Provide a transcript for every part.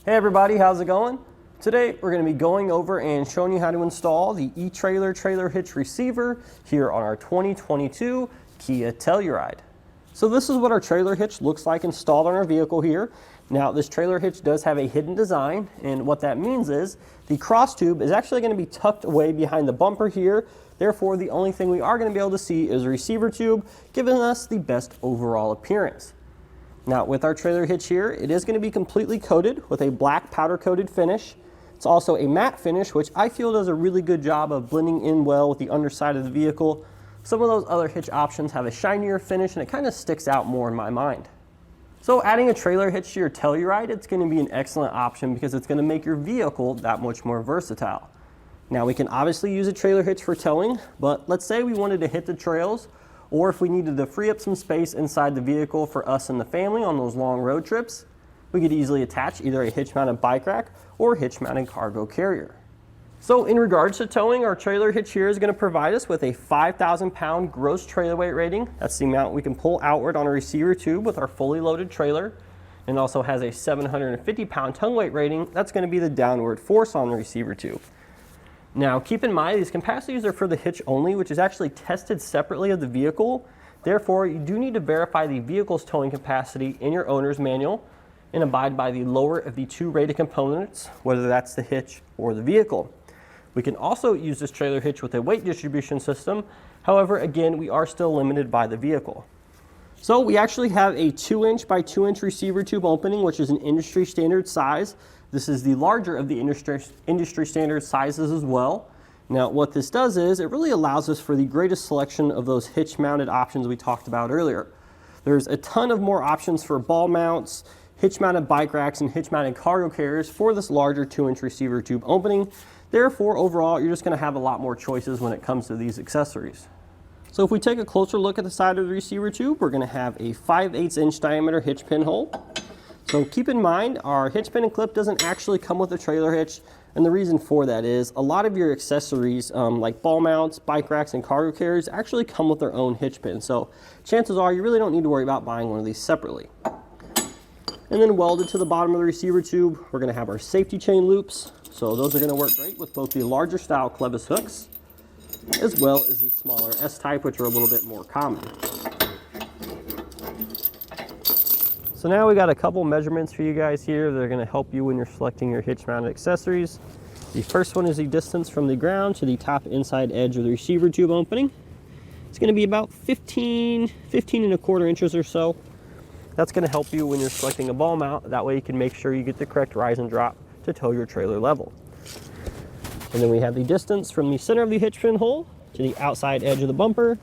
Hey everybody, how's it going? Today we're going to be going over and showing you how to install the eTrailer trailer hitch receiver here on our 2022 Kia Telluride. So this is what our trailer hitch looks like installed on our vehicle here. Now this trailer hitch does have a hidden design, and what that means is the cross tube is actually going to be tucked away behind the bumper here. Therefore, the only thing we are going to be able to see is a receiver tube, giving us the best overall appearance. Now with our trailer hitch here, it is going to be completely coated with a black powder coated finish. It's also a matte finish, which I feel does a really good job of blending in well with the underside of the vehicle. Some of those other hitch options have a shinier finish and it kind of sticks out more in my mind. So adding a trailer hitch to your Telluride, it's going to be an excellent option because it's going to make your vehicle that much more versatile. Now we can obviously use a trailer hitch for towing, but let's say we wanted to hit the trails, or if we needed to free up some space inside the vehicle for us and the family on those long road trips, we could easily attach either a hitch-mounted bike rack or hitch-mounted cargo carrier. So in regards to towing, our trailer hitch here is going to provide us with a 5,000-pound gross trailer weight rating. That's the amount we can pull outward on a receiver tube with our fully loaded trailer, and also has a 750-pound tongue weight rating. That's going to be the downward force on the receiver tube. Now keep in mind, these capacities are for the hitch only, which is actually tested separately of the vehicle. Therefore, you do need to verify the vehicle's towing capacity in your owner's manual and abide by the lower of the two rated components, whether that's the hitch or the vehicle. We can also use this trailer hitch with a weight distribution system. However, again, we are still limited by the vehicle. So we actually have a 2-inch by 2-inch receiver tube opening, which is an industry standard size. This is the larger of the industry standard sizes as well. Now what this does is it really allows us for the greatest selection of those hitch mounted options we talked about earlier. There's a ton of more options for ball mounts, hitch mounted bike racks, and hitch mounted cargo carriers for this larger 2-inch receiver tube opening. Therefore, overall, you're just going to have a lot more choices when it comes to these accessories. So if we take a closer look at the side of the receiver tube, we're going to have a 5/8" diameter hitch pin hole. So keep in mind, our hitch pin and clip doesn't actually come with a trailer hitch, and the reason for that is a lot of your accessories like ball mounts, bike racks, and cargo carriers actually come with their own hitch pin. So chances are you really don't need to worry about buying one of these separately. And then welded to the bottom of the receiver tube, we're going to have our safety chain loops. So those are going to work great with both the larger style clevis hooks as well as the smaller S-type, which are a little bit more common. So now we got a couple measurements for you guys here that are going to help you when you're selecting your hitch mounted accessories. The first one is the distance from the ground to the top inside edge of the receiver tube opening. It's going to be about 15 1/4 inches or so. That's going to help you when you're selecting a ball mount. That way you can make sure you get the correct rise and drop to tow your trailer level. And then we have the distance from the center of the hitch pin hole to the outside edge of the bumper.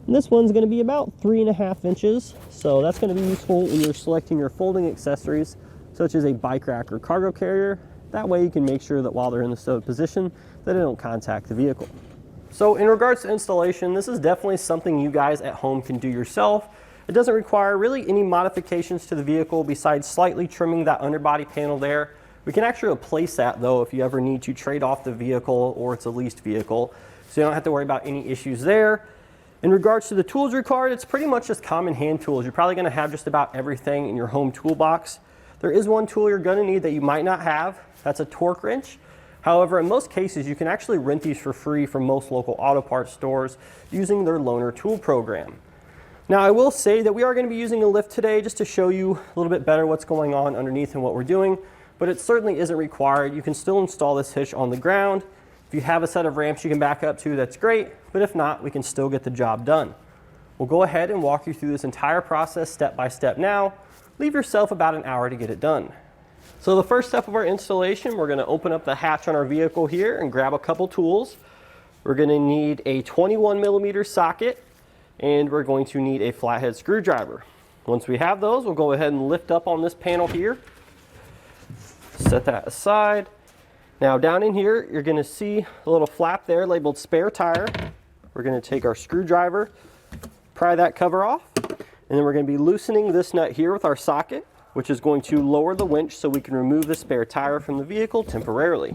And this one's going to be about 3.5 inches. So that's going to be useful when you're selecting your folding accessories, such as a bike rack or cargo carrier. That way you can make sure that while they're in the stowed position, that they don't contact the vehicle. So in regards to installation, this is definitely something you guys at home can do yourself. It doesn't require really any modifications to the vehicle besides slightly trimming that underbody panel there. We can actually replace that though if you ever need to trade off the vehicle or it's a leased vehicle, so you don't have to worry about any issues there. In regards to the tools required, it's pretty much just common hand tools. You're probably going to have just about everything in your home toolbox. There is one tool you're going to need that you might not have. That's a torque wrench. However, in most cases, you can actually rent these for free from most local auto parts stores using their loaner tool program. Now I will say that we are going to be using a lift today just to show you a little bit better what's going on underneath and what we're doing, but it certainly isn't required. You can still install this hitch on the ground. If you have a set of ramps you can back up to, that's great, but if not, we can still get the job done. We'll go ahead and walk you through this entire process step by step now. Leave yourself about an hour to get it done. So the first step of our installation, we're going to open up the hatch on our vehicle here and grab a couple tools. We're going to need a 21mm socket, and we're going to need a flathead screwdriver. Once we have those, we'll go ahead and lift up on this panel here. Set that aside. Now down in here, you're going to see a little flap there labeled spare tire. We're going to take our screwdriver, pry that cover off, and then we're going to be loosening this nut here with our socket, which is going to lower the winch so we can remove the spare tire from the vehicle temporarily.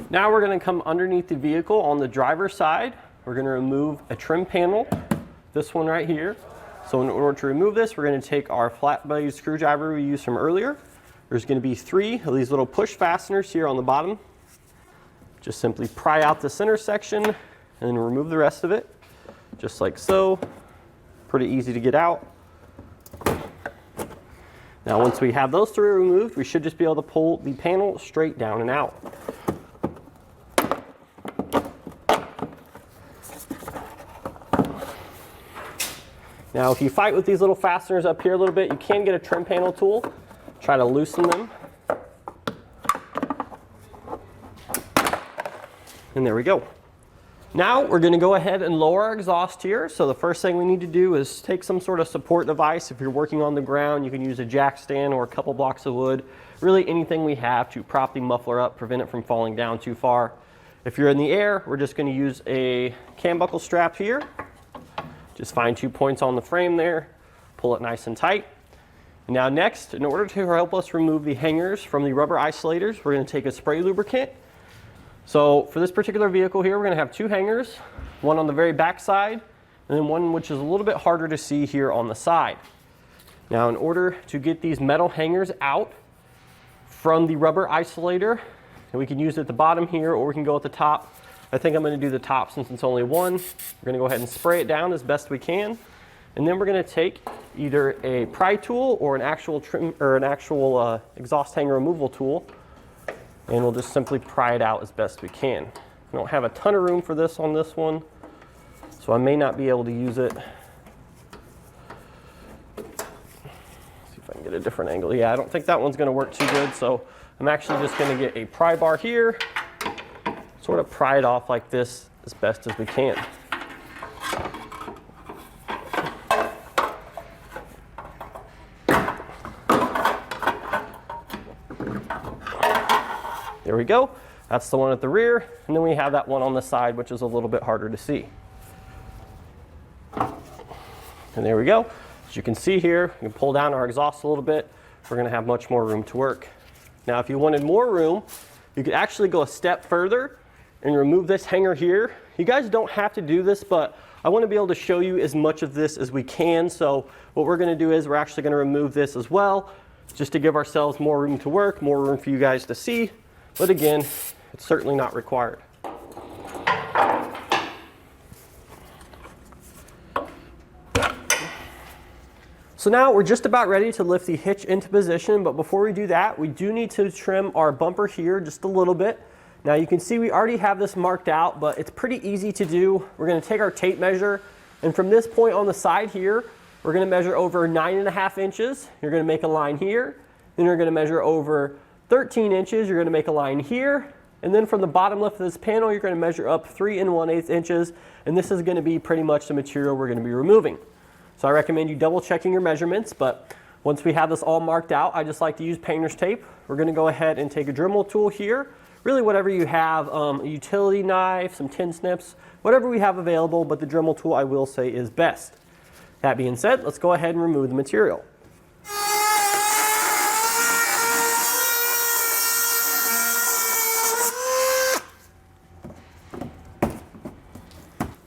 Now we're going to come underneath the vehicle on the driver's side. we're going to remove a trim panel, this one right here. So in order to remove this, we're going to take our flat blade screwdriver we used from earlier. There's going to be 3 of these little push fasteners here on the bottom. Just simply pry out the center section and then remove the rest of it, just like so. Pretty easy to get out. Now once we have those 3 removed, we should just be able to pull the panel straight down and out. Now if you fight with these little fasteners up here a little bit, you can get a trim panel tool. Try to loosen them. And there we go. Now we're going to go ahead and lower our exhaust here. So the first thing we need to do is take some sort of support device. If you're working on the ground, you can use a jack stand or a couple blocks of wood. Really anything we have to prop the muffler up, prevent it from falling down too far. If you're in the air, we're just going to use a cam buckle strap here. Just find 2 points on the frame there, pull it nice and tight. And now next, in order to help us remove the hangers from the rubber isolators, we're going to take a spray lubricant. So for this particular vehicle here, we're going to have 2 hangers, one on the very back side, and then one which is a little bit harder to see here on the side. Now in order to get these metal hangers out from the rubber isolator, and we can use it at the bottom here or we can go at the top. I think I'm going to do the top since it's only one. We're going to go ahead and spray it down as best we can. And then we're going to take either a pry tool or an actual trim or an actual exhaust hanger removal tool, and we'll just simply pry it out as best we can. I don't have a ton of room for this on this one, so I may not be able to use it. Let's see if I can get a different angle. Yeah, I don't think that one's going to work too good, so I'm actually just going to get a pry bar here, sort of pry it off like this as best as we can. There we go. That's the one at the rear, and then we have that one on the side, which is a little bit harder to see. And there we go. As you can see here, you can pull down our exhaust a little bit. We're going to have much more room to work. Now, if you wanted more room, you could actually go a step further and remove this hanger here. You guys don't have to do this, but I want to be able to show you as much of this as we can. So what we're going to do is we're actually going to remove this as well, just to give ourselves more room to work, more room for you guys to see. But again, it's certainly not required. So now we're just about ready to lift the hitch into position, but before we do that, we do need to trim our bumper here just a little bit. Now you can see we already have this marked out, but it's pretty easy to do. We're going to take our tape measure, and from this point on the side here, we're going to measure over 9.5 inches. You're going to make a line here, then you're going to measure over 13 inches, you're going to make a line here, and then from the bottom left of this panel, you're going to measure up 3 1/8 inches, and this is going to be pretty much the material we're going to be removing. So I recommend you double checking your measurements, but once we have this all marked out, I just like to use painter's tape. We're going to go ahead and take a Dremel tool here, really whatever you have, a utility knife, some tin snips, whatever we have available, but the Dremel tool I will say is best. That being said, let's go ahead and remove the material.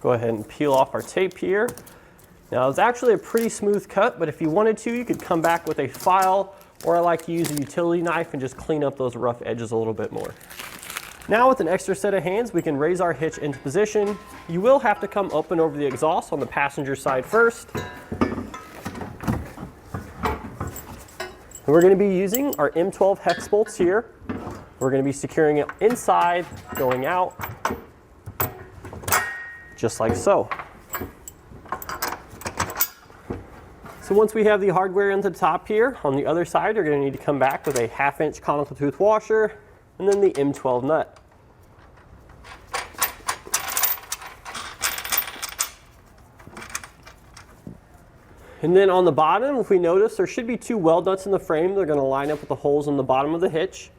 Go ahead and peel off our tape here. Now it's actually a pretty smooth cut, but if you wanted to, you could come back with a file, or I like to use a utility knife and just clean up those rough edges a little bit more. Now with an extra set of hands, we can raise our hitch into position. You will have to come up and over the exhaust on the passenger side first. And we're going to be using our M12 hex bolts here. We're going to be securing it inside, going out, just like so. So once we have the hardware into the top here, on the other side, you're going to need to come back with a 1/2 inch conical tooth washer and then the M12 nut. And then on the bottom, if we notice, there should be 2 weld nuts in the frame. They're going to line up with the holes in the bottom of the hitch.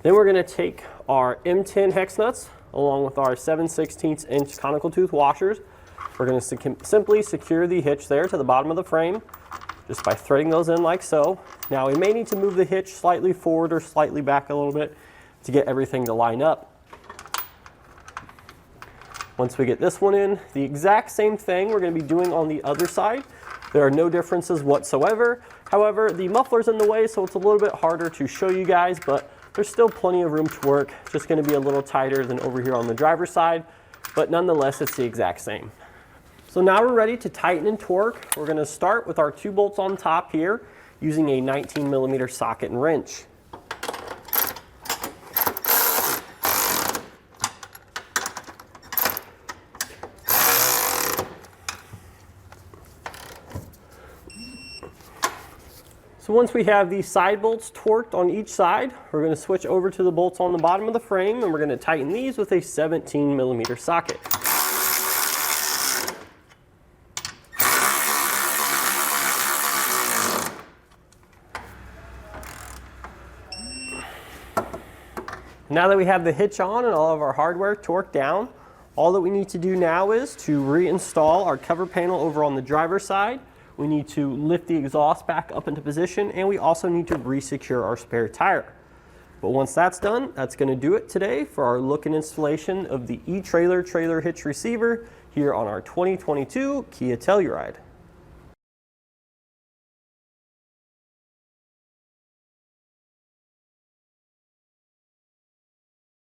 Then we're going to take our M10 hex nuts along with our 7/16 inch conical tooth washers. We're going to simply secure the hitch there to the bottom of the frame just by threading those in like so. Now we may need to move the hitch slightly forward or slightly back a little bit to get everything to line up. Once we get this one in, the exact same thing we're going to be doing on the other side. There are no differences whatsoever. However, the muffler's in the way, so it's a little bit harder to show you guys, but there's still plenty of room to work. Just going to be a little tighter than over here on the driver's side, but nonetheless, it's the exact same. So now we're ready to tighten and torque. We're going to start with our 2 bolts on top here using a 19mm socket and wrench. So once we have these side bolts torqued on each side, we're going to switch over to the bolts on the bottom of the frame, and we're going to tighten these with a 17mm socket. Now that we have the hitch on and all of our hardware torqued down, all that we need to do now is to reinstall our cover panel over on the driver's side. We need to lift the exhaust back up into position, and we also need to re-secure our spare tire. But once that's done, that's going to do it today for our look and installation of the eTrailer trailer hitch receiver here on our 2022 Kia Telluride.